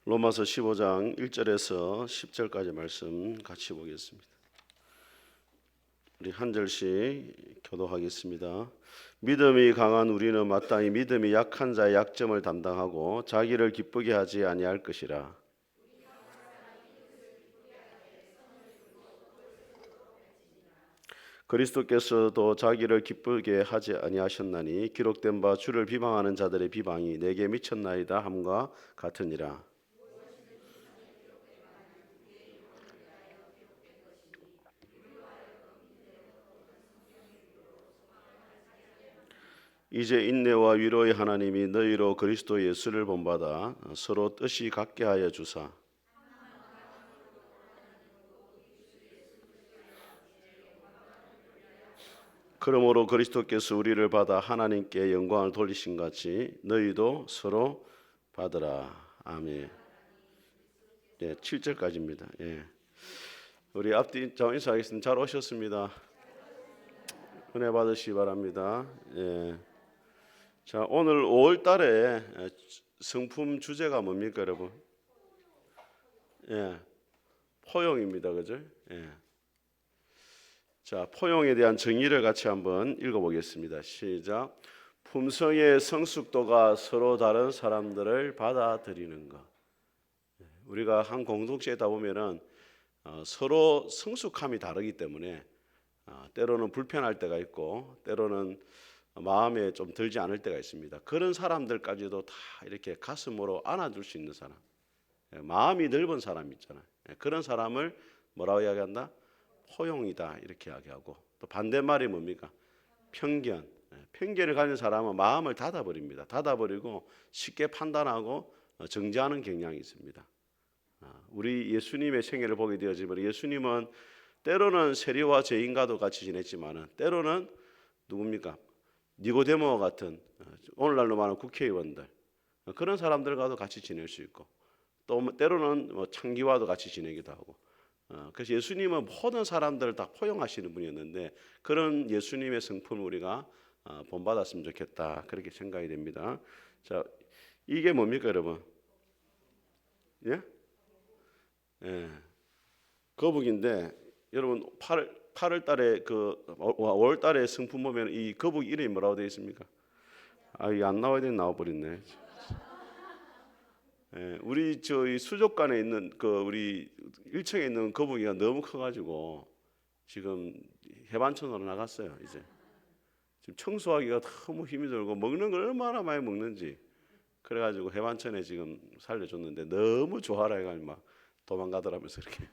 로마서 15장 1절에서 10절까지 말씀 같이 보겠습니다. 우리 한 절씩 교독하겠습니다. 믿음이 강한 우리는 마땅히 믿음이 약한 자의 약점을 담당하고 자기를 기쁘게 하지 아니할 것이라. 그리스도께서도 자기를 기쁘게 하지 아니하셨나니 기록된 바 주를 비방하는 자들의 비방이 내게 미쳤나이다 함과 같으니라. 이제 인내와 위로의 하나님이 너희로 그리스도 예수를 본받아 서로 뜻이 같게 하여 주사 그러므로 그리스도께서 우리를 받아 하나님께 영광을 돌리신 같이 너희도 서로 받으라. 아멘. 네, 7절까지입니다. 예. 우리 앞뒤 자 인사하겠습니다. 잘 오셨습니다. 은혜 받으시기 바랍니다. 예. 자, 오늘 5월 달에 성품 주제가 뭡니까, 여러분? 예. 포용입니다. 그죠? 예. 자, 포용에 대한 정의를 같이 한번 읽어보겠습니다. 시작. 품성의 성숙도가 서로 다른 사람들을 받아들이는 것. 우리가 한 공동체에다 보면은 서로 성숙함이 다르기 때문에 때로는 불편할 때가 있고 때로는 마음에 좀 들지 않을 때가 있습니다. 그런 사람들까지도 다 이렇게 가슴으로 안아줄 수 있는 사람, 마음이 넓은 사람 있잖아요. 그런 사람을 뭐라고 이야기한다? 포용이다 이렇게 이야기하고, 또 반대말이 뭡니까? 편견. 편견을 가진 사람은 마음을 닫아버립니다. 닫아버리고 쉽게 판단하고 정죄하는 경향이 있습니다. 우리 예수님의 생애를 보게 되어지면 예수님은 때로는 세리와 죄인과도 같이 지냈지만은 때로는 누굽니까? 니고데모와 같은 오늘날로 말하는 국회의원들, 그런 사람들과도 같이 지낼 수 있고, 또 때로는 창기와도 같이 지내기도 하고. 그래서 예수님은 모든 사람들을 다 포용하시는 분이었는데 그런 예수님의 성품을 우리가 본받았으면 좋겠다 그렇게 생각이 됩니다. 자, 이게 뭡니까 여러분? 예? 예. 거북인데 여러분 8월 달에 5월 달에 성품 보면 이 거북이 이름이 뭐라고 되어 있습니까? 이게 안 나와야 되는 나와 버렸네. 예, 우리 저희 수족관에 있는 우리 1층에 있는 거북이가 너무 커가지고 지금 해반천으로 나갔어요. 이제 지금 청소하기가 너무 힘이 들고 먹는 걸 얼마나 많이 먹는지 그래가지고 해반천에 지금 살려줬는데 너무 좋아라 해가지고 막 도망가더라면서 이렇게.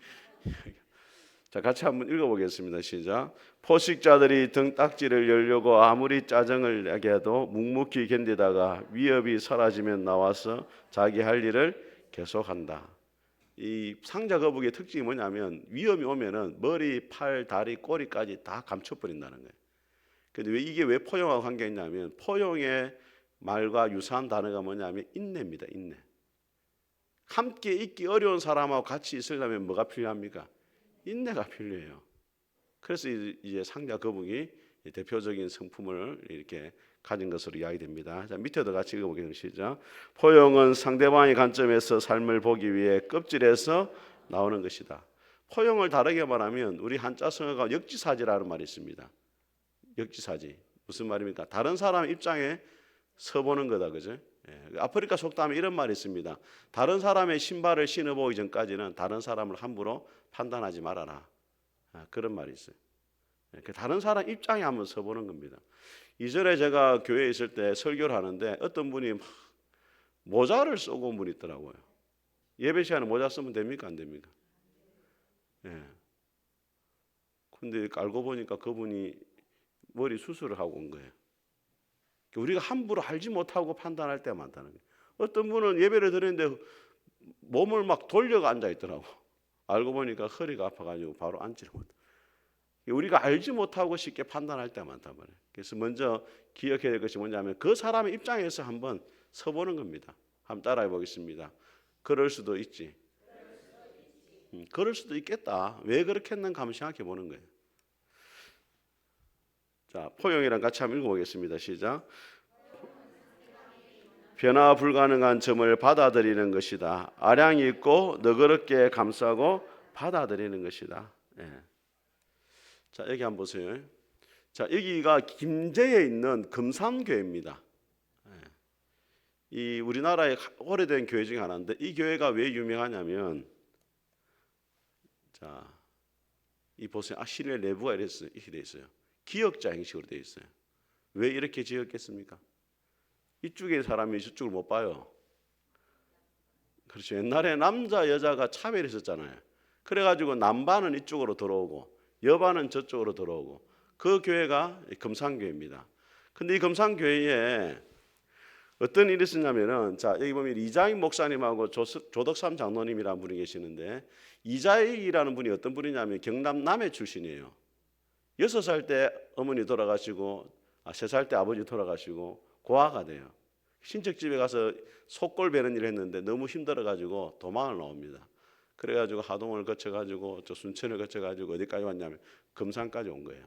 자, 같이 한번 읽어보겠습니다. 시작. 포식자들이 등딱지를 열려고 아무리 짜증을 내게 해도 묵묵히 견디다가 위협이 사라지면 나와서 자기 할 일을 계속한다. 이 상자 거북이의 특징이 뭐냐면 위험이 오면은 머리, 팔, 다리, 꼬리까지 다 감춰버린다는 거예요. 근데 이게 왜 포용하고 관계있냐면 포용의 말과 유사한 단어가 뭐냐면 인내입니다. 인내. 함께 있기 어려운 사람하고 같이 있으려면 뭐가 필요합니까? 인내가 필요해요. 그래서 이제 상자 거북이 대표적인 성품을 이렇게 가진 것으로 이야기됩니다. 자, 밑에도 같이 읽어보겠습니다. 시작. 포용은 상대방의 관점에서 삶을 보기 위해 껍질에서 나오는 것이다. 포용을 다르게 말하면 우리 한자성어가 역지사지라는 말이 있습니다. 역지사지 무슨 말입니까? 다른 사람 입장에 서보는 거다, 그죠? 아프리카 속담에 이런 말이 있습니다. 다른 사람의 신발을 신어보기 전까지는 다른 사람을 함부로 판단하지 말아라. 그런 말이 있어요. 다른 사람 입장에 한번 서보는 겁니다. 이전에 제가 교회에 있을 때 설교를 하는데 어떤 분이 모자를 쓰고 온 분이 있더라고요. 예배 시간에 모자 쓰면 됩니까? 안 됩니까? 예. 근데 알고 보니까 그분이 머리 수술을 하고 온 거예요. 우리가 함부로 알지 못하고 판단할 때가 많다는 거예요. 어떤 분은 예배를 드리는데 몸을 막 돌려가 앉아 있더라고. 알고 보니까 허리가 아파가지고 바로 앉지를 못해. 우리가 알지 못하고 쉽게 판단할 때가 많단 말이에요. 그래서 먼저 기억해야 될 것이 뭐냐면 그 사람의 입장에서 한번 서보는 겁니다. 한번 따라해 보겠습니다. 그럴 수도 있지. 그럴 수도 있겠다. 왜 그렇게 했는가 한번 생각해 보는 거예요. 자, 포용이랑 같이 한번 읽어보겠습니다. 시작. 변화 불가능한 점을 받아들이는 것이다. 아량이 있고 너그럽게 감싸고 받아들이는 것이다. 예. 자, 여기 한번 보세요. 자, 여기가 김제에 있는 금산교회입니다. 예. 이 우리나라의 오래된 교회 중에 하나인데 이 교회가 왜 유명하냐면, 자, 이 보세요. 실내 내부가 이렇게 돼 있어요. 기역자 형식으로 돼 있어요. 왜 이렇게 지었겠습니까? 이쪽에 사람이 저쪽을 못 봐요. 그렇죠. 옛날에 남자 여자가 차별했었잖아요. 그래가지고 남반은 이쪽으로 들어오고 여반은 저쪽으로 들어오고, 그 교회가 금산교회입니다. 근데 이 금산교회에 어떤 일이 있었냐면은, 자, 여기 보면 이자익 목사님하고 조덕삼 장로님이라는 분이 계시는데, 이자익이라는 분이 어떤 분이냐면 경남 남해 출신이에요. 6살 때 어머니 돌아가시고 3살 때 아버지 돌아가시고 고아가 돼요. 친척집에 가서 속골 베는 일을 했는데 너무 힘들어가지고 도망을 나옵니다. 그래가지고 하동을 거쳐가지고 저 순천을 거쳐가지고 어디까지 왔냐면 금산까지 온 거예요.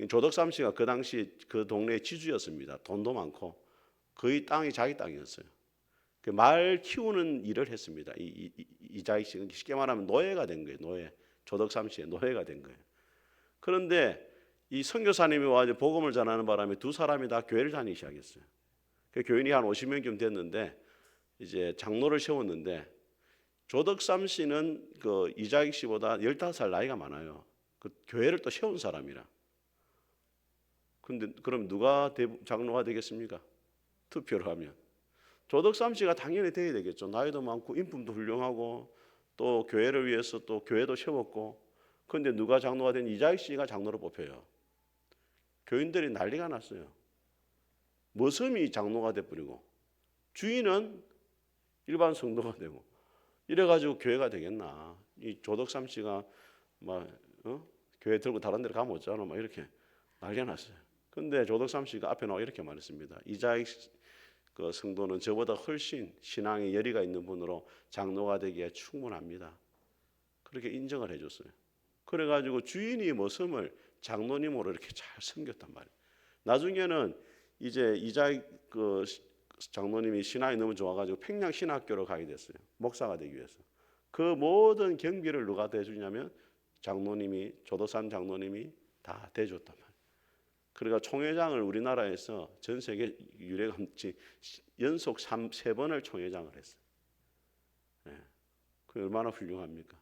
조덕삼 씨가 그 당시 그 동네의 지주였습니다. 돈도 많고 거의 땅이 자기 땅이었어요. 그 말 키우는 일을 했습니다. 이자익 씨는 쉽게 말하면 노예가 된 거예요. 노예. 조덕삼 씨의 노예가 된 거예요. 그런데 이 선교사님이 와서 복음을 전하는 바람에 두 사람이 다 교회를 다니기 시작했어요. 그 교인이 한 50명쯤 됐는데 이제 장로를 세웠는데, 조덕삼 씨는 그 이자익 씨보다 15살 나이가 많아요. 그 교회를 또 세운 사람이라. 근데 그럼 누가 장로가 되겠습니까? 투표를 하면 조덕삼 씨가 당연히 돼야 되겠죠. 나이도 많고 인품도 훌륭하고 또 교회를 위해서 또 교회도 세웠고. 그런데 누가 장로가 된? 이자익 씨가 장로로 뽑혀요. 교인들이 난리가 났어요. 머슴이 장로가 돼버리고 주인은 일반 성도가 되고, 이래가지고 교회가 되겠나? 이 조덕삼 씨가 막 교회 들고 다른 데로 가면 어쩌나 막 이렇게 난리가 났어요. 근데 조덕삼 씨가 앞에 나와 이렇게 말했습니다. 이자익 그 성도는 저보다 훨씬 신앙의 열의가 있는 분으로 장로가 되기에 충분합니다. 그렇게 인정을 해줬어요. 그래가지고 주인이 머슴을 장로님으로 이렇게 잘 섬겼단 말이에요. 나중에는 이제 이자익 그 장로님이 신앙이 너무 좋아가지고 평양 신학교로 가게 됐어요. 목사가 되기 위해서. 그 모든 경비를 누가 대주냐면 장로님이, 조덕삼 장로님이 다 대줬단 말이에요. 그러니까 총회장을 우리나라에서 전 세계 유례감없이 연속 3번을 총회장을 했어요. 예. 그 얼마나 훌륭합니까?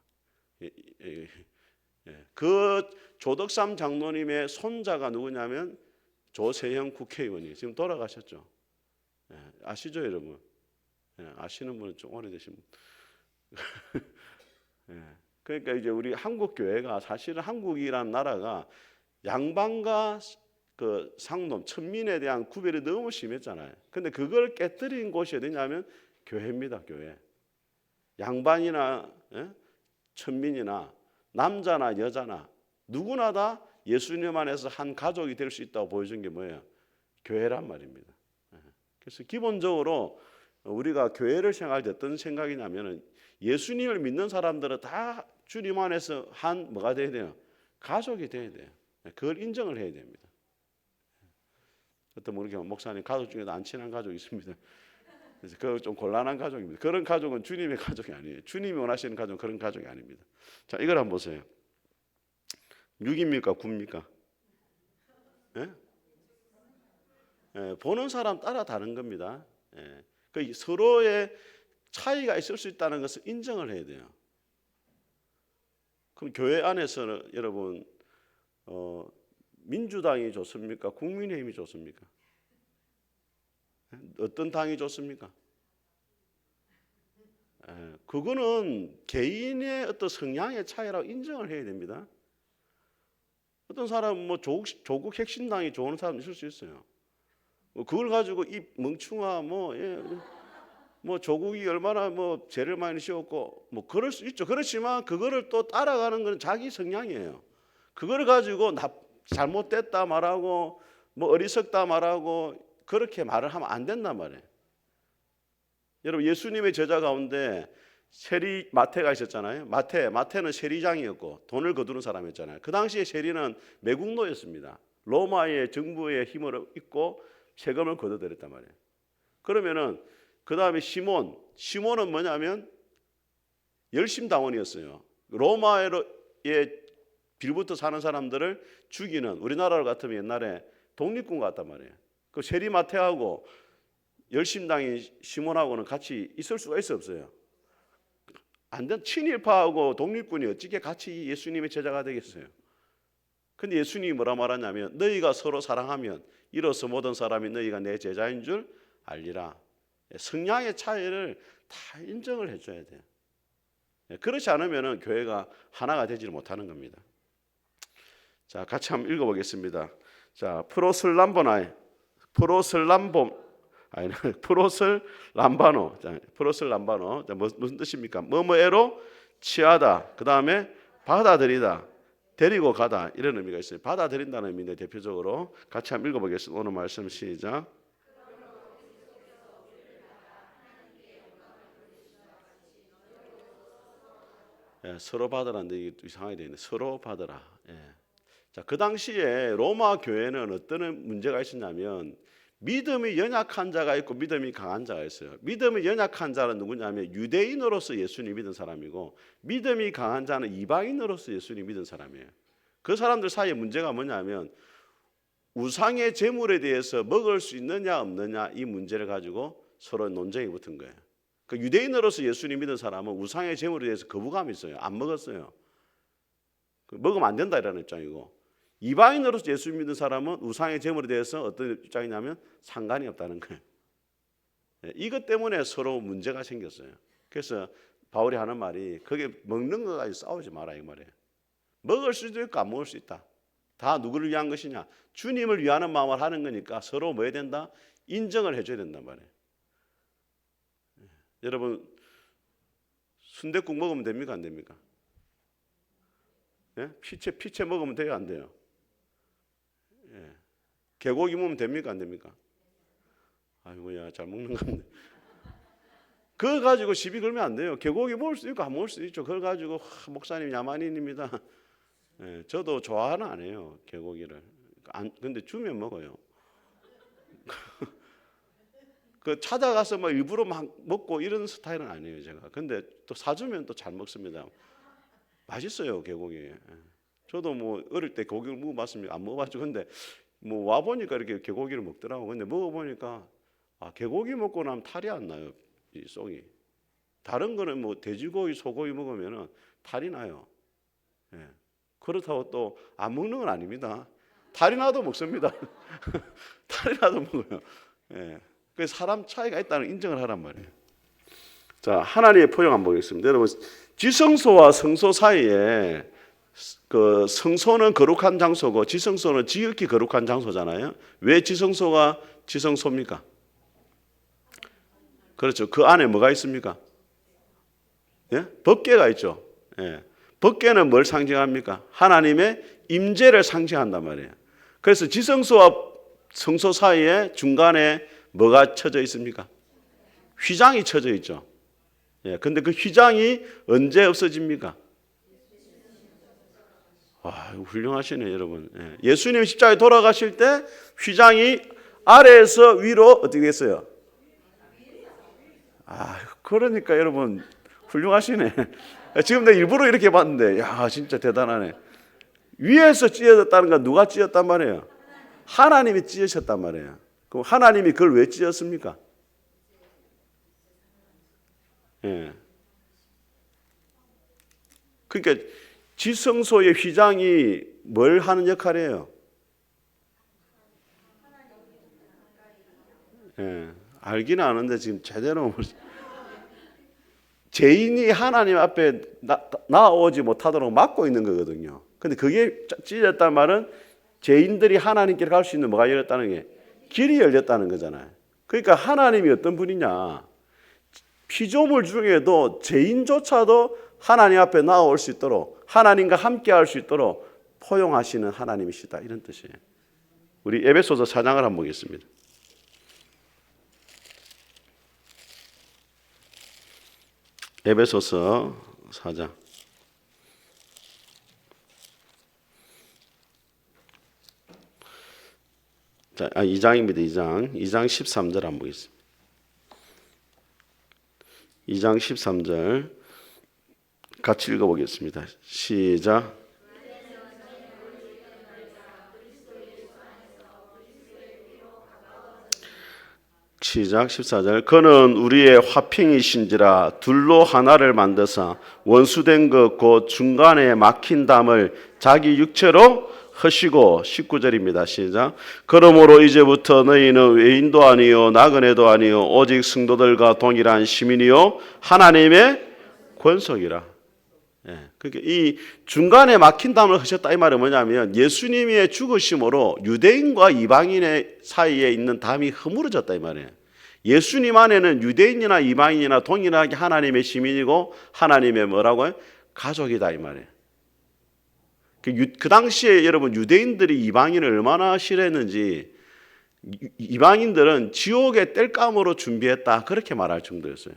그 조덕삼 장로님의 손자가 누구냐면 조세형 국회의원이 지금 돌아가셨죠. 아시죠, 여러분? 아시는 분은 좀 오래되신 분. 그러니까 이제 우리 한국 교회가 사실은 한국이라는 나라가 양반과 그 상놈, 천민에 대한 구별이 너무 심했잖아요. 근데 그걸 깨뜨린 곳이 어디냐면 교회입니다, 교회. 양반이나 천민이나 남자나 여자나 누구나 다 예수님 안에서 한 가족이 될 수 있다고 보여준 게 뭐예요? 교회란 말입니다. 그래서 기본적으로 우리가 교회를 생각할 때 어떤 생각이냐면, 예수님을 믿는 사람들은 다 주님 안에서 한 뭐가 돼야 돼요? 가족이 돼야 돼요. 그걸 인정을 해야 됩니다. 어떤 모르게 목사님 가족 중에도 안 친한 가족이 있습니다. 그래서 그거 좀 곤란한 가족입니다. 그런 가족은 주님의 가족이 아니에요. 주님이 원하시는 가족은 그런 가족이 아닙니다. 자, 이걸 한번 보세요. 6입니까? 9입니까? 보는 사람 따라 다른 겁니다. 그 서로의 차이가 있을 수 있다는 것을 인정을 해야 돼요. 그럼 교회 안에서는 여러분 민주당이 좋습니까? 국민의힘이 좋습니까? 어떤 당이 좋습니까? 그거는 개인의 어떤 성향의 차이라고 인정을 해야 됩니다. 어떤 사람은 뭐 조국 혁신당이 좋은 사람 있을 수 있어요. 그걸 가지고 이 멍충아 뭐 조국이 얼마나 뭐 죄를 많이 지었고 뭐 그럴 수 있죠. 그렇지만 그거를 또 따라가는 건 자기 성향이에요. 그걸 가지고 잘못됐다 말하고 뭐 어리석다 말하고 그렇게 말을 하면 안 된단 말이에요. 여러분, 예수님의 제자 가운데 세리 마태가 있었잖아요. 마태는 세리장이었고 돈을 거두는 사람이었잖아요. 그 당시에 세리는 매국노였습니다. 로마의 정부의 힘을 입고 세금을 거둬들였단 말이에요. 그러면은 그 다음에 시몬은 뭐냐면 열심당원이었어요. 로마에 빌부터 사는 사람들을 죽이는, 우리나라 같으면 옛날에 독립군 같단 말이에요. 그 세리마태하고 열심당인 시몬하고는 같이 있을 수가 없어요. 안 된, 친일파하고 독립군이 어떻게 같이 예수님의 제자가 되겠어요? 근데 예수님이 뭐라 말하냐면 너희가 서로 사랑하면 이로써 모든 사람이 너희가 내 제자인 줄 알리라. 성향의 차이를 다 인정을 해줘야 돼요. 그렇지 않으면 교회가 하나가 되지 못하는 겁니다. 자, 같이 한번 읽어보겠습니다. 자, 프로슬람바노. 자, 무슨 뜻입니까? 뭐뭐에로 취하다. 그 다음에 받아들이다. 데리고 가다. 이런 의미가 있어요. 받아들인다는 의미인데 대표적으로 같이 한번 읽어보겠습니다. 오늘 말씀 시작. 예, 서로 받으라는데 이게 이상하게 되어 있네. 서로 받으라. 예. 자, 그 당시에 로마 교회는 어떤 문제가 있었냐면 믿음이 연약한 자가 있고 믿음이 강한 자가 있어요. 믿음이 연약한 자는 누구냐면 유대인으로서 예수님 믿은 사람이고 믿음이 강한 자는 이방인으로서 예수님 믿은 사람이에요. 그 사람들 사이에 문제가 뭐냐면 우상의 제물에 대해서 먹을 수 있느냐 없느냐 이 문제를 가지고 서로 논쟁이 붙은 거예요. 그 유대인으로서 예수님 믿은 사람은 우상의 제물에 대해서 거부감이 있어요. 안 먹었어요. 먹으면 안 된다 이라는 입장이고 이방인으로서 예수 믿는 사람은 우상의 제물에 대해서 어떤 입장이냐면 상관이 없다는 거예요. 이것 때문에 서로 문제가 생겼어요. 그래서 바울이 하는 말이 그게 먹는 거 가지고 싸우지 마라 이 말이에요. 먹을 수도 있고 안 먹을 수 있다. 다 누구를 위한 것이냐? 주님을 위하는 마음을 하는 거니까 서로 뭐 해야 된다? 인정을 해줘야 된단 말이에요. 여러분 순댓국 먹으면 됩니까 안 됩니까? 예? 피채 먹으면 돼요 안 돼요? 예. 개고기 먹으면 됩니까 안 됩니까? 아이고야 잘 먹는 건데 그거 가지고 시비 걸면 안 돼요. 개고기 먹을 수 있고 안 먹을 수 있죠. 그걸 가지고 목사님 야만인입니다. 예, 저도 좋아는 안 해요 개고기를. 근데 주면 먹어요. 그 찾아가서 뭐 일부러 막 먹고 이런 스타일은 아니에요 제가. 근데 또 사주면 또 잘 먹습니다. 맛있어요 개고기. 저도 뭐 어릴 때 고기를 먹어봤습니다. 안 먹어봤죠. 근데 뭐 와 보니까 이렇게 개고기를 먹더라고. 근데 먹어보니까 개고기 먹고 나면 탈이 안 나요 이 속이. 다른 거는 뭐 돼지고기, 소고기 먹으면은 탈이 나요. 예. 그렇다고 또 안 먹는 건 아닙니다. 탈이 나도 먹습니다. 탈이 나도 먹어요. 예. 그 사람 차이가 있다는 인정을 하란 말이에요. 자, 하나님의 포용 한번 보겠습니다. 여러분, 지성소와 성소 사이에 그 성소는 거룩한 장소고 지성소는 지극히 거룩한 장소잖아요. 왜 지성소가 지성소입니까? 그렇죠. 그 안에 뭐가 있습니까? 예? 법궤가 있죠. 예. 법궤는 뭘 상징합니까? 하나님의 임재를 상징한단 말이에요. 그래서 지성소와 성소 사이에 중간에 뭐가 쳐져 있습니까? 휘장이 쳐져 있죠. 예, 근데 그 휘장이 언제 없어집니까? 와, 훌륭하시네 여러분. 예, 예수님 십자가에 돌아가실 때 휘장이 아래에서 위로 어떻게 됐어요? 그러니까 여러분 훌륭하시네. 지금 내가 일부러 이렇게 봤는데, 야 진짜 대단하네. 위에서 찢어졌다는 건 누가 찢었단 말이에요? 하나님이 찢으셨단 말이에요. 그럼 하나님이 그걸 왜 찢었습니까? 예. 그러니까 지성소의 휘장이 뭘 하는 역할이에요? 예. 알기는 아는데 지금 제대로 죄인이 하나님 앞에 나오지 못하도록 막고 있는 거거든요. 근데 그게 찢어졌단 말은 죄인들이 하나님께 갈 수 있는 뭐가 열렸다는 게 길이 열렸다는 거잖아요. 그러니까 하나님이 어떤 분이냐? 피조물 중에도 죄인조차도 하나님 앞에 나올 수 있도록 하나님과 함께 할 수 있도록 포용하시는 하나님이시다 이런 뜻이에요. 우리 에베소서 4장을 한번 보겠습니다. 에베소서 4장. 자, 2장입니다. 2장 13절 한번 보겠습니다. 2장 13절 같이 읽어보겠습니다. 시작. 시작 14절. 그는 우리의 화평이신지라 둘로 하나를 만드사 원수된 것 곧 중간에 막힌 담을 자기 육체로 하시고 19절입니다. 시작. 그러므로 이제부터 너희는 외인도 아니요 나그네도 아니요 오직 성도들과 동일한 시민이요 하나님의 권속이라. 그러니까 이 중간에 막힌 담을 하셨다 이 말은 뭐냐면 예수님의 죽으심으로 유대인과 이방인의 사이에 있는 담이 허물어졌다 이 말이에요. 예수님 안에는 유대인이나 이방인이나 동일하게 하나님의 시민이고 하나님의 뭐라고요? 가족이다 이 말이에요. 그 당시에 여러분 유대인들이 이방인을 얼마나 싫어했는지 이방인들은 지옥의 땔감으로 준비했다 그렇게 말할 정도였어요.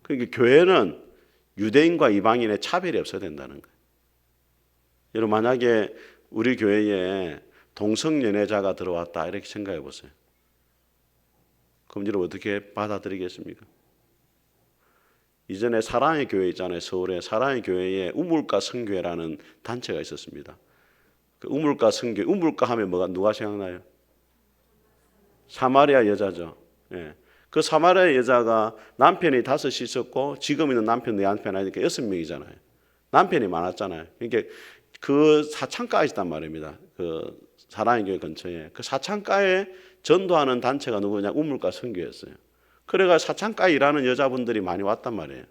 그러니까 교회는 유대인과 이방인의 차별이 없어야 된다는 거예요. 여러분 만약에 우리 교회에 동성연애자가 들어왔다 이렇게 생각해 보세요. 그럼 여러분 어떻게 받아들이겠습니까? 이전에 사랑의 교회 있잖아요. 서울에 사랑의 교회에 우물가 선교회라는 단체가 있었습니다. 그 우물가 선교, 우물가 하면 누가 생각나요? 사마리아 여자죠. 예. 그 사마리아 여자가 남편이 5이 있었고 지금 있는 남편 내 남편 하니까 6명이잖아요. 남편이 많았잖아요. 그러니까 그 사창가에 있단 말입니다. 그 사랑의 교회 근처에 그 사창가에 전도하는 단체가 누구냐? 우물가 선교였어요. 그래가 사창가에 일하는 여자분들이 많이 왔단 말이에요.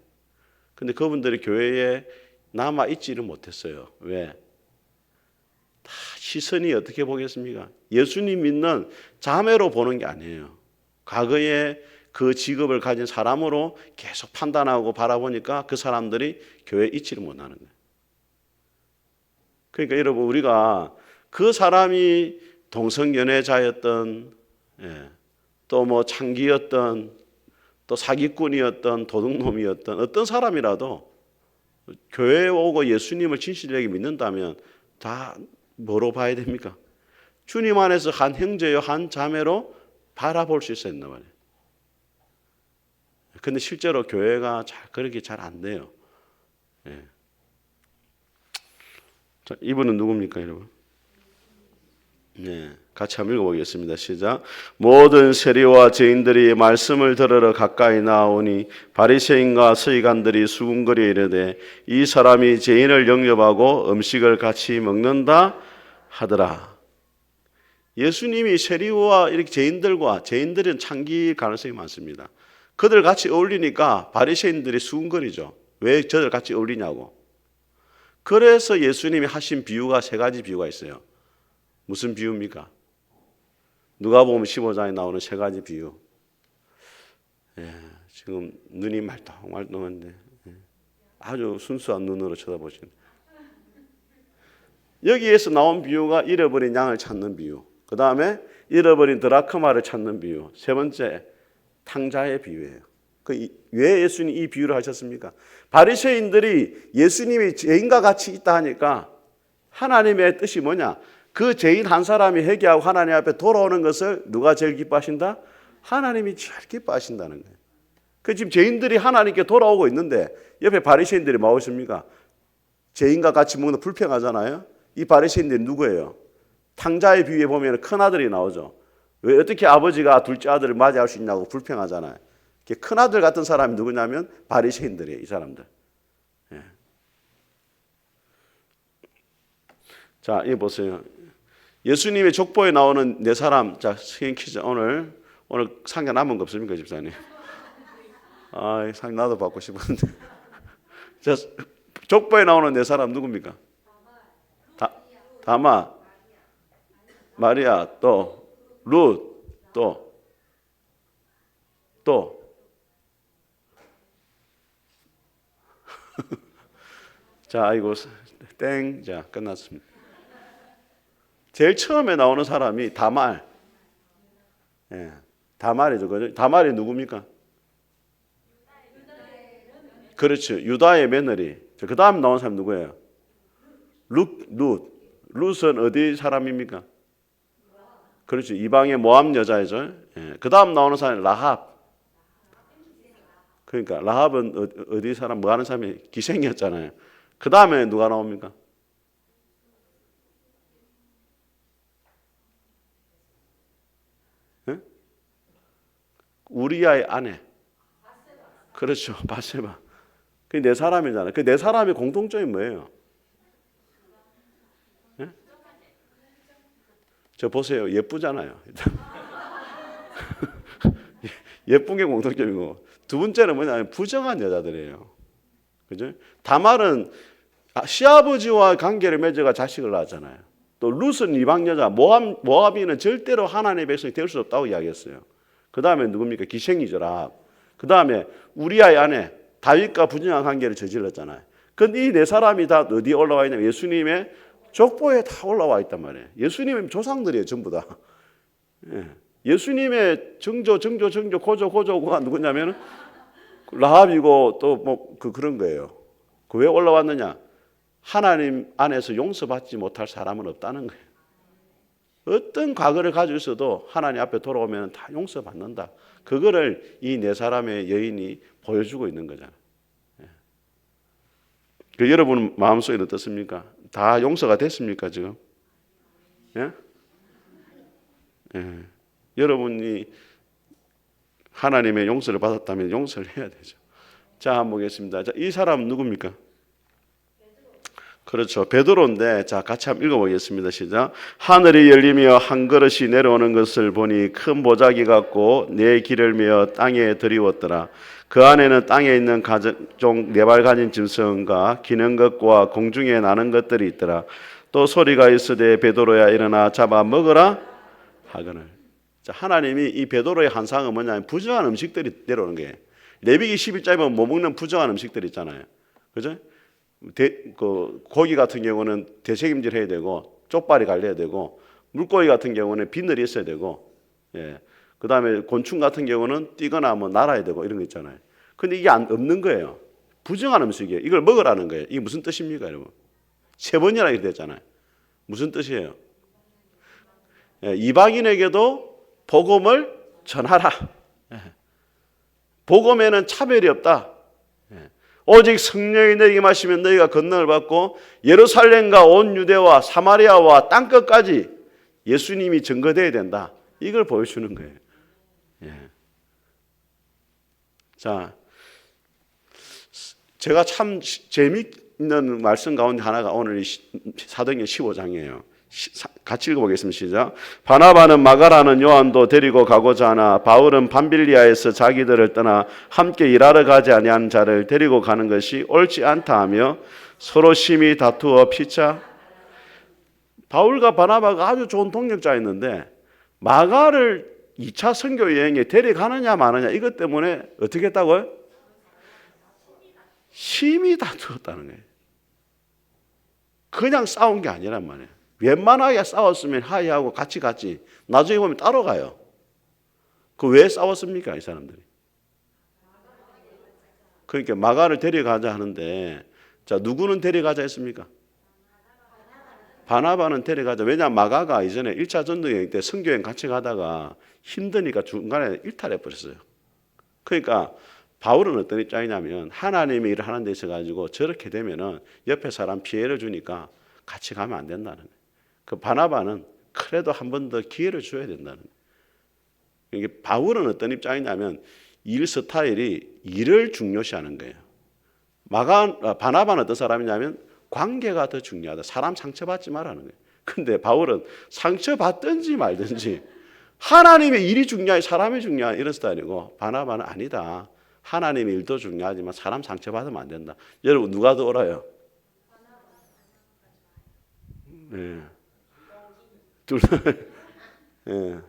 근데 그분들이 교회에 남아 있지를 못했어요. 왜? 다 시선이 어떻게 보겠습니까? 예수님 믿는 자매로 보는 게 아니에요. 과거에 그 직업을 가진 사람으로 계속 판단하고 바라보니까 그 사람들이 교회에 있지를 못하는 거예요. 그러니까 여러분 우리가 그 사람이 동성연애자였던 또 뭐 창기였던 또 사기꾼이었던 도둑놈이었던 어떤 사람이라도 교회에 오고 예수님을 진실되게 믿는다면 다 뭐로 봐야 됩니까? 주님 안에서 한 형제요 한 자매로 바라볼 수 있어야 된단 말이에요. 근데 실제로 교회가 그렇게 잘 안 돼요. 예. 자, 이분은 누굽니까, 여러분? 네, 같이 한번 읽어보겠습니다. 시작. 모든 세리와 죄인들이 말씀을 들으러 가까이 나오니 바리새인과 서기관들이 수군거려 이르되 이 사람이 죄인을 영접하고 음식을 같이 먹는다 하더라. 예수님이 세리와 이렇게 죄인들은 창기일 가능성이 많습니다. 그들 같이 어울리니까 바리새인들이 수군거리죠. 왜 저들 같이 어울리냐고. 그래서 예수님이 하신 비유가 3가지 비유가 있어요. 무슨 비유입니까? 누가복음 15장에 나오는 3가지 비유. 지금 눈이 말똥말똥한데 아주 순수한 눈으로 쳐다보시는. 여기에서 나온 비유가 잃어버린 양을 찾는 비유. 그 다음에 잃어버린 드라크마를 찾는 비유. 3번째 탕자의 비유예요. 왜 예수님이 이 비유를 하셨습니까? 바리새인들이 예수님이 죄인과 같이 있다 하니까 하나님의 뜻이 뭐냐? 그 죄인 한 사람이 회개하고 하나님 앞에 돌아오는 것을 누가 제일 기뻐하신다? 하나님이 제일 기뻐하신다는 거예요. 지금 죄인들이 하나님께 돌아오고 있는데 옆에 바리새인들이 뭐 있습니까? 죄인과 같이 먹는 거 불평하잖아요. 이 바리새인들이 누구예요? 탕자의 비유에 보면 큰 아들이 나오죠. 왜 어떻게 아버지가 둘째 아들을 맞이할 수 있냐고 불평하잖아요. 큰 아들 같은 사람이 누구냐면 바리새인들이에요. 이 사람들. 자, 이거 보세요. 예수님의 족보에 나오는 4사람. 자, 스행 퀴즈. 오늘 상자 남은 거 없습니까, 집사님? 상 나도 받고 싶은데. 자, 족보에 나오는 4사람 누굽니까? 다마, 마리아, 또 룻, 또 자, 아이고 땡. 자, 끝났습니다. 제일 처음에 나오는 사람이 다말. 다말이죠. 그죠? 다말이 누굽니까? 그렇죠. 유다의 며느리. 그 다음 나온 사람 누구예요? 룻은 어디 사람입니까? 그렇죠. 이방의 모압 여자이죠. 그 다음 나오는 사람이 라합. 그러니까 라합은 어디 사람 뭐 하는 사람이 기생이었잖아요. 그 다음에 누가 나옵니까? 예? 우리아의 아내. 그렇죠. 바세바. 그게 네 사람이잖아요. 그 네 사람의 공통점이 뭐예요? 예? 저 보세요. 예쁘잖아요. 예쁜 게 공통점이고 두 번째는 뭐냐면 부정한 여자들이에요. 그죠? 다말은 시아버지와 관계를 맺어가 자식을 낳았잖아요. 또 룻은 이방 여자, 모압이는 절대로 하나님의 백성이 될 수 없다고 이야기했어요. 그 다음에 누굽니까? 기생이죠, 라합. 그 다음에 우리아의 아내 다윗과 부정한 관계를 저질렀잖아요. 근데 이 네 사람이 다 어디에 올라와 있냐면 예수님의 족보에 다 올라와 있단 말이에요. 예수님의 조상들이에요, 전부 다. 예수님의 정조, 고조가 누구냐면 라합이고 또 뭐 그런 거예요. 그 왜 올라왔느냐? 하나님 안에서 용서받지 못할 사람은 없다는 거예요. 어떤 과거를 가지고 있어도 하나님 앞에 돌아오면 다 용서받는다. 그거를 이 네 사람의 여인이 보여주고 있는 거잖아요. 그 여러분 마음속에 어떻습니까? 다 용서가 됐습니까 지금? 예? 예. 여러분이 하나님의 용서를 받았다면 용서를 해야 되죠. 자, 한번 보겠습니다. 자, 이 사람은 누굽니까? 그렇죠. 베드로인데, 자, 같이 한번 읽어보겠습니다. 시작. 하늘이 열리며 한 그릇이 내려오는 것을 보니 큰 보자기 같고 내 길을 메어 땅에 들이웠더라. 그 안에는 땅에 있는 각종 네 발 가진 짐승과 기는 것과 공중에 나는 것들이 있더라. 또 소리가 있으되 베드로야 일어나 잡아 먹으라 하거늘. 자, 하나님이 이 베드로의 한상은 뭐냐면 부정한 음식들이 내려오는 거예요. 레위기 11장에 보면 못 먹는 부정한 음식들 있잖아요. 그죠? 고기 같은 경우는 되새김질 해야 되고 쪽발이 갈려야 되고 물고기 같은 경우는 비늘이 있어야 되고 그 다음에 곤충 같은 경우는 뛰거나 뭐 날아야 되고 이런 거 있잖아요. 근데 이게 없는 거예요. 부정한 음식이에요. 이걸 먹으라는 거예요. 이게 무슨 뜻입니까 여러분? 세 번이나 이렇게 됐잖아요. 무슨 뜻이에요? 이방인에게도 복음을 전하라. 복음에는 차별이 없다. 오직 성령이 너희에게 마시면 너희가 권능을 받고 예루살렘과 온 유대와 사마리아와 땅끝까지 예수님이 증거되어야 된다. 이걸 보여주는 거예요. 자, 제가 참 재미있는 말씀 가운데 하나가 오늘 사도행전 15장이에요. 같이 읽어보겠습니다. 시작. 바나바는 마가라는 요한도 데리고 가고자 하나 바울은 밤빌리아에서 자기들을 떠나 함께 일하러 가지 아니한 자를 데리고 가는 것이 옳지 않다 하며 서로 심히 다투어 피차. 바울과 바나바가 아주 좋은 동역자였는데 마가를 2차 선교 여행에 데려가느냐 마느냐 이것 때문에 어떻게 했다고요? 심히 다투었다는 거예요. 그냥 싸운 게 아니란 말이에요. 웬만하게 싸웠으면 하이하고 같이 갔지. 나중에 보면 따로 가요. 그 왜 싸웠습니까? 이 사람들이. 그러니까 마가를 데려가자 하는데 자 누구는 데려가자 했습니까? 바나바는 데려가자. 왜냐하면 마가가 이전에 1차 전도여행 때 선교여행 같이 가다가 힘드니까 중간에 일탈해 버렸어요. 그러니까 바울은 어떤 입장이냐면 하나님의 일을 하는 데 있어가지고 저렇게 되면은 옆에 사람 피해를 주니까 같이 가면 안 된다는 거예요. 그 바나바는 그래도 한 번 더 기회를 줘야 된다는 거예요. 이게 바울은 어떤 입장이냐면 일 스타일이 일을 중요시하는 거예요. 바나바는 어떤 사람이냐면 관계가 더 중요하다. 사람 상처받지 말라는 거예요. 근데 바울은 상처받든지 말든지 하나님의 일이 중요해 사람이 중요한 이런 스타일이고 바나바는 아니다. 하나님의 일도 중요하지만 사람 상처받으면 안 된다. 여러분 누가 더 옳아요? 네. 둘 다. 네.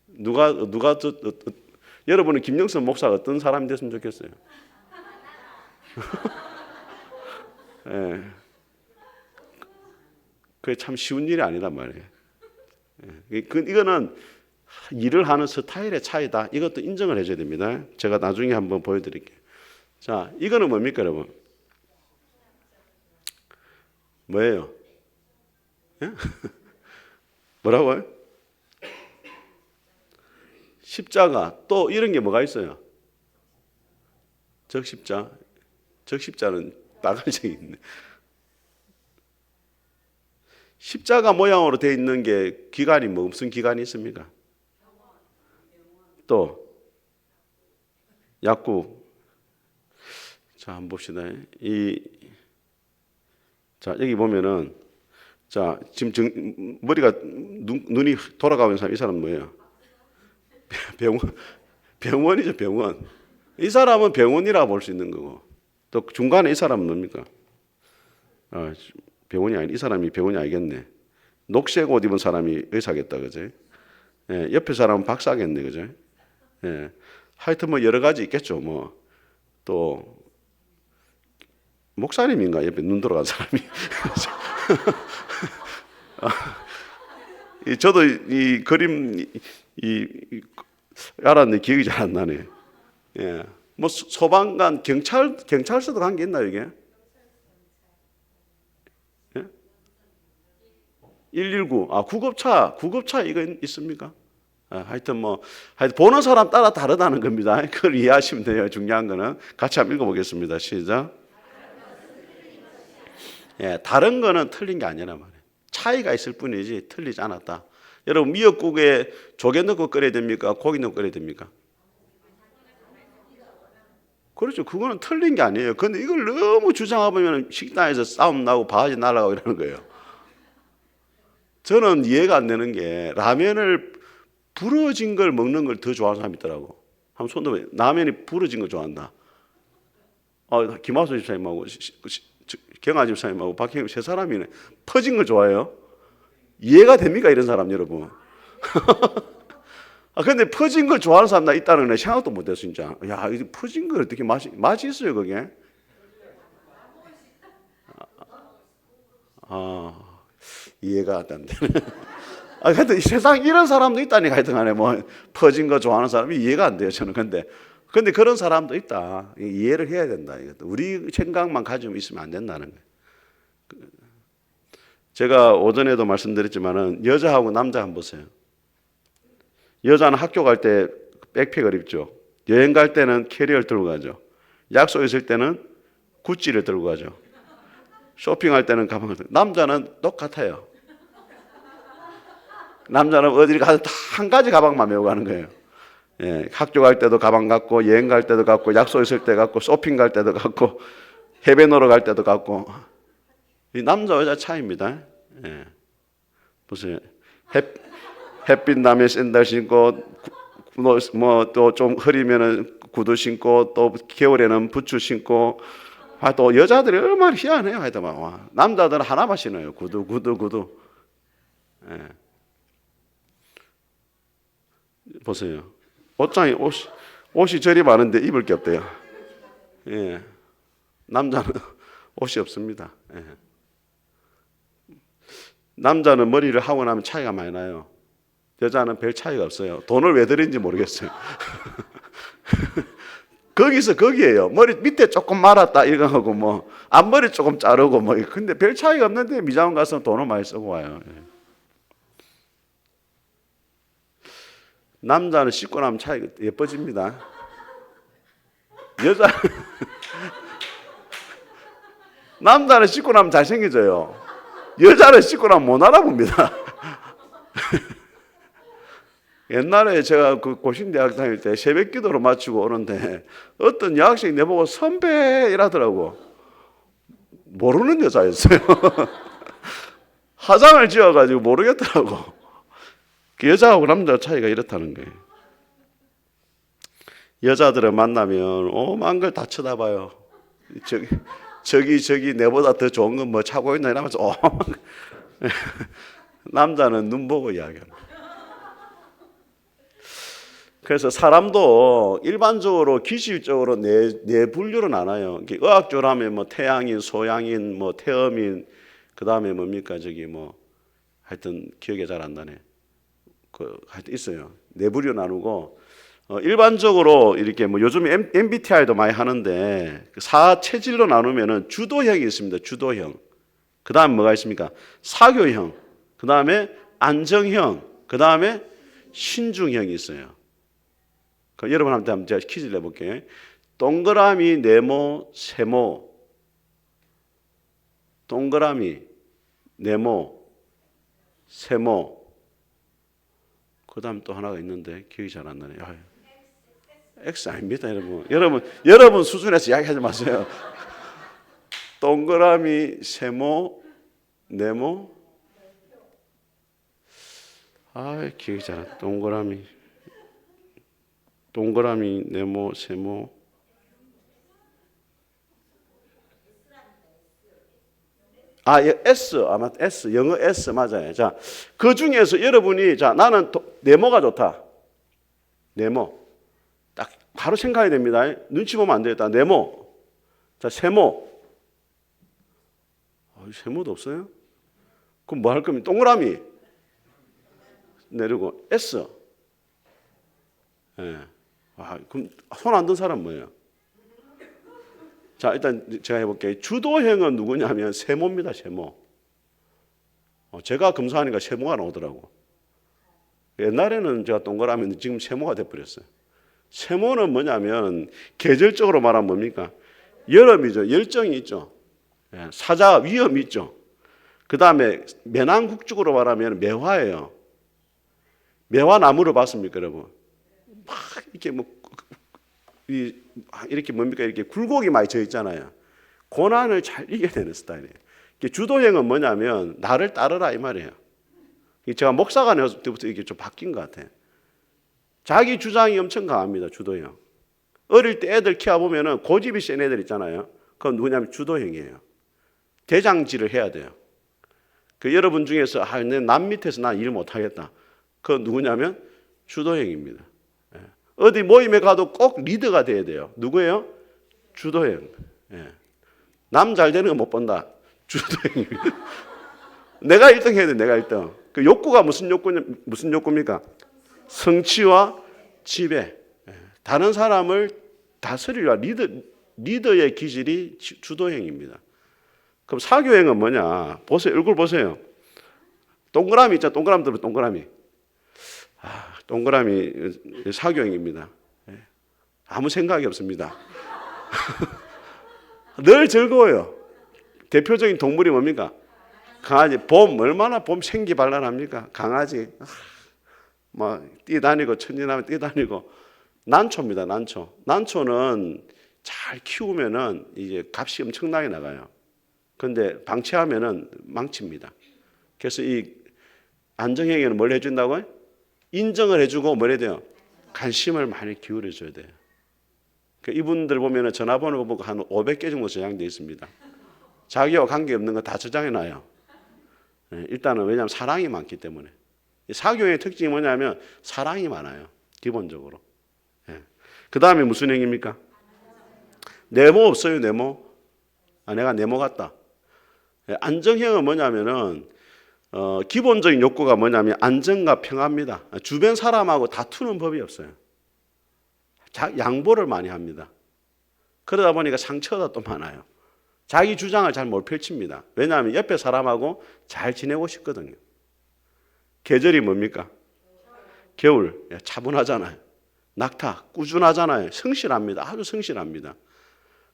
누가 여러분은 김영선 목사가 어떤 사람이 됐으면 좋겠어요? 네. 그게 참 쉬운 일이 아니란 말이에요. 이거는 일을 하는 스타일의 차이다. 이것도 인정을 해줘야 됩니다. 제가 나중에 한번 보여드릴게요. 자, 이거는 뭡니까, 여러분? 뭐예요? 예? 뭐라고요? 십자가, 또 이런 게 뭐가 있어요? 적십자. 적십자는 나갈 적이 있네. 십자가 모양으로 되어 있는 게 기관이 뭐 무슨 기관이 있습니까? 또 약국. 자, 한번 봅시다. 자, 여기 보면은 자, 지금 머리가 눈이 돌아가는 사람, 이 사람 뭐예요? 병원이죠, 병원. 이 사람은 병원이라고 볼 수 있는 거고, 또 중간에 이 사람은 뭡니까? 병원이 아니, 이 사람이 병원이 아니겠네. 녹색 옷 입은 사람이 의사겠다, 그죠? 예, 옆에 사람은 박사겠네, 그죠? 예, 하여튼 뭐 여러 가지 있겠죠, 뭐. 또 목사님인가, 옆에 눈 돌아간 사람이. 저도 이 그림 알았는데 기억이 잘 안 나네. 예, 뭐 소방관, 경찰서도 간 게 있나요, 이게? 예? 119, 구급차 이거 있습니까? 하여튼 보는 사람 따라 다르다는 겁니다. 그걸 이해하시면 돼요. 중요한 거는 같이 한번 읽어보겠습니다. 시작. 예, 다른 거는 틀린 게 아니라 말이에요. 차이가 있을 뿐이지 틀리지 않았다. 여러분, 미역국에 조개 넣고 끓여야 됩니까? 고기 넣고 끓여야 됩니까? 그렇죠. 그거는 틀린 게 아니에요. 근데 이걸 너무 주장하면 식당에서 싸움 나고 바가지 날아가고 이러는 거예요. 저는 이해가 안 되는 게, 라면을 부러진 걸 먹는 걸 더 좋아하는 사람이 있더라고. 한번 손 들어봐요. 라면이 부러진 걸 좋아한다. 김하수 집사님하고 경아 집사님하고 박형님 세 사람이네. 퍼진 걸 좋아해요. 이해가 됩니까, 이런 사람 여러분? 근데 퍼진 걸 좋아하는 사람 나 있다는 건 생각도 못했어, 진짜. 야, 이 퍼진 걸 어떻게 맛이 있어요, 그게? 이해가 안 되네. 하여튼 이 세상 이런 사람도 있다니까, 하여튼 간에 뭐 퍼진 거 좋아하는 사람이 이해가 안 돼요, 저는. 근데 그런 사람도 있다. 이해를 해야 된다. 우리 생각만 가지고 있으면 안 된다는 거예요. 제가 오전에도 말씀드렸지만은 여자하고 남자 한번 보세요. 여자는 학교 갈 때 백팩을 입죠. 여행 갈 때는 캐리어를 들고 가죠. 약속 있을 때는 구찌를 들고 가죠. 쇼핑할 때는 가방을 들고. 남자는 똑같아요. 남자는 어디를 가도 다 한 가지 가방만 메고 가는 거예요. 예, 학교 갈 때도 가방 갖고, 여행 갈 때도 갖고, 약속 있을 때 갖고, 쇼핑 갈 때도 갖고, 해외 놀러 갈 때도 갖고. 이 남자 여자 차이입니다. 예. 보세요. 햇빛 나면 샌들 신고, 뭐 또 좀 흐리면은 구두 신고, 또 겨울에는 부츠 신고. 또 여자들이 얼마나 희한해요. 하여튼 막 남자들은 하나만 신어요. 구두. 예. 보세요. 옷이 저리 많은데 입을 게 없대요. 예. 남자는 옷이 없습니다. 예. 남자는 머리를 하고 나면 차이가 많이 나요. 여자는 별 차이가 없어요. 돈을 왜 들인지 모르겠어요. 거기에요. 머리 밑에 조금 말았다 이거 하고 뭐 앞머리 조금 자르고 뭐 근데 별 차이가 없는데 미장원 가서 돈을 많이 쓰고 와요. 예. 남자는 씻고 나면 차이가 예뻐집니다. 남자는 씻고 나면 잘생겨져요. 여자는 씻고 나면 못 알아봅니다. 옛날에 제가 그 고신대학 다닐 때 새벽 기도를 마치고 오는데 어떤 여학생이 내보고 선배 이라더라고. 모르는 여자였어요. 화장을 지어가지고 모르겠더라고. 여자하고 남자 차이가 이렇다는 거예요. 여자들을 만나면 오만 걸 다 쳐다봐요. 저기 내보다 더 좋은 건 뭐 차고 있나 이러면서 남자는 눈 보고 이야기합니다. 그래서 사람도 일반적으로 기술적으로 네 분류로 나눠요. 의학적으로 하면 뭐 태양인, 소양인, 뭐 태음인, 그 다음에 뭡니까 하여튼 기억이 잘 안 나네. 하여튼 있어요. 네 분류 나누고 일반적으로 이렇게 요즘 MBTI도 많이 하는데 4체질로 나누면은 주도형이 있습니다. 주도형. 그 다음 뭐가 있습니까? 사교형. 그 다음에 안정형. 그 다음에 신중형이 있어요. 그 여러분한테 한번 제가 퀴즈를 내볼게요. 동그라미, 네모, 세모. 동그라미, 네모, 세모. 그 다음 또 하나가 있는데 기억이 잘 안 나네요. X 아닙니다, 여러분. 여러분 수준에서 이야기하지 마세요. 동그라미, 세모, 네모. 기억이 잘 안 나. 동그라미, 네모, 세모. S, 아마 S, 영어 S 맞아요. 자, 그 중에서 여러분이, 자, 나는 네모가 좋다. 네모. 딱 바로 생각해야 됩니다. 눈치 보면 안 되겠다. 네모. 자, 세모. 세모도 없어요? 그럼 뭐 할 겁니까? 동그라미. 내리고, S. 예. 그럼 손 안 든 사람 뭐예요? 자, 일단 제가 해볼게요. 주도형은 누구냐면 세모입니다. 세모. 제가 검사하니까 세모가 나오더라고. 옛날에는 제가 동그라미인데 지금 세모가 돼버렸어요. 세모는 뭐냐면 계절적으로 말하면 뭡니까? 여름이죠. 열정이 있죠. 사자 위험이 있죠. 그 다음에 매난국적으로 말하면 매화예요. 매화 나무를 봤습니까, 여러분? 막 이렇게 이렇게 뭡니까? 이렇게 굴곡이 많이 져 있잖아요. 고난을 잘 이겨내는 스타일이에요. 주도형은 뭐냐면 나를 따르라 이 말이에요. 제가 목사가 되었을 때부터 이게 좀 바뀐 것 같아요. 자기 주장이 엄청 강합니다. 주도형. 어릴 때 애들 키워보면 고집이 센 애들 있잖아요. 그건 누구냐면 주도형이에요. 대장질을 해야 돼요. 여러분 중에서 남 밑에서 난 일 못하겠다. 그건 누구냐면 주도형입니다. 어디 모임에 가도 꼭 리더가 돼야 돼요. 누구예요? 주도형. 남 잘 되는 거 못 본다. 주도형입니다. 내가 1등 해야 돼. 내가 1등. 그 욕구가 무슨 욕구입니까? 성취와 지배. 다른 사람을 다스리려 리더의 기질이 주도형입니다. 그럼 사교형은 뭐냐? 보세요. 얼굴 보세요. 동그라미 있죠. 동그라미 들면 동그라미. 동그라미 사교형입니다. 아무 생각이 없습니다. 늘 즐거워요. 대표적인 동물이 뭡니까? 강아지. 얼마나 봄 생기발랄합니까? 강아지. 뛰다니고 천진하면 뛰다니고. 난초입니다. 난초는 잘 키우면은 이제 값이 엄청나게 나가요. 그런데 방치하면은 망칩니다. 그래서 이 안정형에는 뭘 해준다고요? 인정을 해주고 뭘 해야 돼요? 관심을 많이 기울여줘야 돼요. 이분들 보면은 전화번호 보고 한 500개 정도 저장되어 있습니다. 자기와 관계없는 거 다 저장해놔요. 일단은 왜냐하면 사랑이 많기 때문에. 사교의 특징이 뭐냐면 사랑이 많아요. 기본적으로. 그 다음에 무슨 행입니까? 네모 없어요. 네모. 내가 네모 같다. 안정형은 뭐냐면은 기본적인 욕구가 뭐냐면 안정과 평화입니다. 주변 사람하고 다투는 법이 없어요. 양보를 많이 합니다. 그러다 보니까 상처가 또 많아요. 자기 주장을 잘 못 펼칩니다. 왜냐하면 옆에 사람하고 잘 지내고 싶거든요. 계절이 뭡니까? 겨울. 차분하잖아요. 낙타, 꾸준하잖아요. 성실합니다. 아주 성실합니다.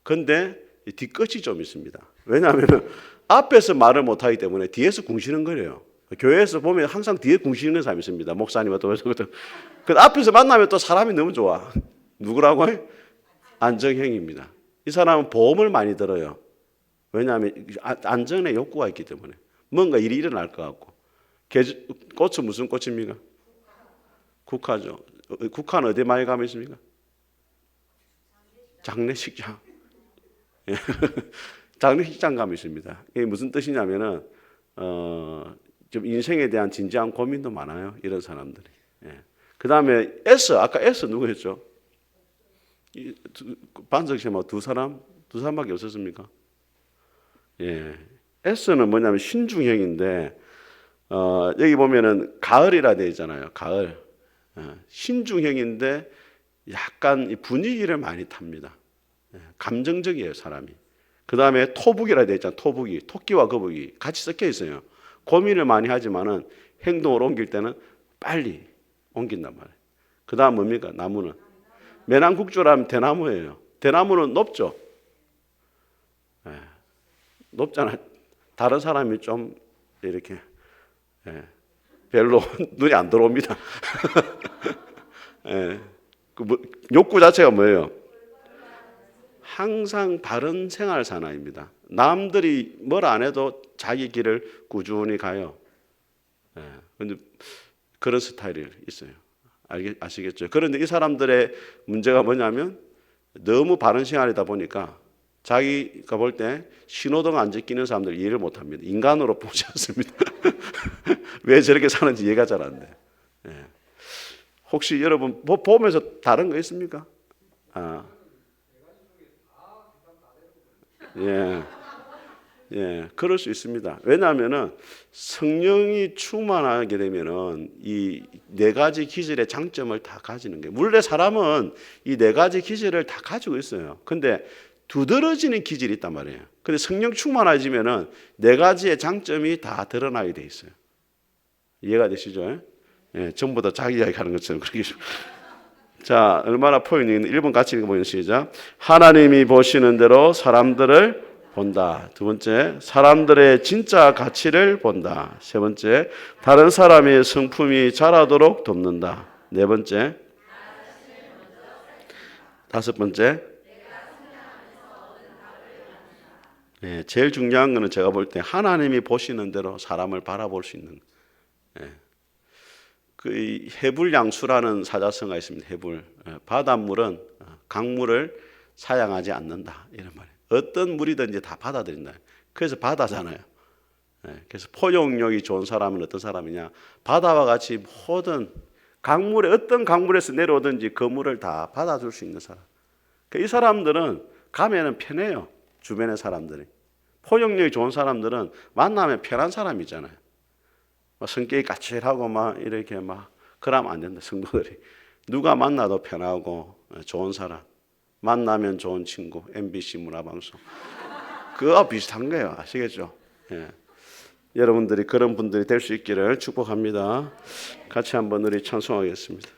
그런데 뒤끝이 좀 있습니다. 왜냐하면 앞에서 말을 못하기 때문에 뒤에서 궁시렁거려요. 교회에서 보면 항상 뒤에 궁시렁는 사람이 있습니다. 목사님과 또 앞에서 만나면 또 사람이 너무 좋아. 누구라고요? 안정형입니다. 이 사람은 보험을 많이 들어요. 왜냐하면 안정의 욕구가 있기 때문에 뭔가 일이 일어날 것 같고. 꽃은 무슨 꽃입니까? 국화죠. 국화는 어디 많이 가면 있습니까? 장례식장. 장례식장 가면 있습니다. 이게 무슨 뜻이냐면은 좀 인생에 대한 진지한 고민도 많아요. 이런 사람들이. 그 다음에 아까 S 누구였죠? 반석 씨 두 사람밖에 없었습니까? S는 뭐냐면 신중형인데 여기 보면은 가을이라 되어 있잖아요. 가을. 신중형인데 약간 분위기를 많이 탑니다. 감정적이에요, 사람이. 그 다음에 토북이라 되어 있잖아요. 토북이. 토끼와 거북이 같이 섞여 있어요. 고민을 많이 하지만은 행동을 옮길 때는 빨리 옮긴단 말이에요. 그 다음 뭡니까? 나무는 매낭국주라면 대나무예요. 대나무는 높죠. 예, 높잖아요. 다른 사람이 좀 이렇게 별로 눈이 안 들어옵니다. 예, 욕구 자체가 뭐예요? 항상 바른 생활 사나이입니다. 남들이 뭘 안 해도 자기 길을 꾸준히 가요. 근데 그런 스타일이 있어요. 아시겠죠? 그런데 이 사람들의 문제가 뭐냐면 너무 바른 생활이다 보니까 자기가 볼 때 신호등 안 지키는 사람들 이해를 못 합니다. 인간으로 보지 않습니다. 왜 저렇게 사는지 이해가 잘 안 돼요. 혹시 여러분 보면서 다른 거 있습니까? 그럴 수 있습니다. 왜냐하면은 성령이 충만하게 되면은 이 네 가지 기질의 장점을 다 가지는 거예요. 원래 사람은 이 네 가지 기질을 다 가지고 있어요. 근데 두드러지는 기질이 있단 말이에요. 근데 성령 충만해지면은 네 가지의 장점이 다 드러나게 돼 있어요. 이해가 되시죠? 전부 다 자기 이야기 하는 것처럼 그렇게. 자, 얼마나 포인트 있는 1번 같이 읽어보면 시작. 하나님이 보시는 대로 사람들을 본다. 두 번째, 사람들의 진짜 가치를 본다. 세 번째, 다른 사람의 성품이 자라도록 돕는다. 네 번째, 다섯 번째, 제일 중요한 거는 제가 볼 때 하나님이 보시는 대로 사람을 바라볼 수 있는. 그 해불양수라는 사자성어가 있습니다. 해불. 바닷물은 강물을 사양하지 않는다. 이런 말이에요. 어떤 물이든지 다 받아들인다. 그래서 바다잖아요. 그래서 포용력이 좋은 사람은 어떤 사람이냐? 바다와 같이 모든 강물에 어떤 강물에서 내려오든지 그 물을 다 받아줄 수 있는 사람. 이 사람들은 가면은 편해요. 주변의 사람들이. 포용력이 좋은 사람들은 만나면 편한 사람이잖아요. 성격이 까칠하고 막 이렇게 막 그러면 안 된다. 성도들이 누가 만나도 편하고 좋은 사람, 만나면 좋은 친구, MBC 문화방송 그거 비슷한 거예요. 아시겠죠? 여러분들이 그런 분들이 될 수 있기를 축복합니다. 같이 한번 우리 찬송하겠습니다.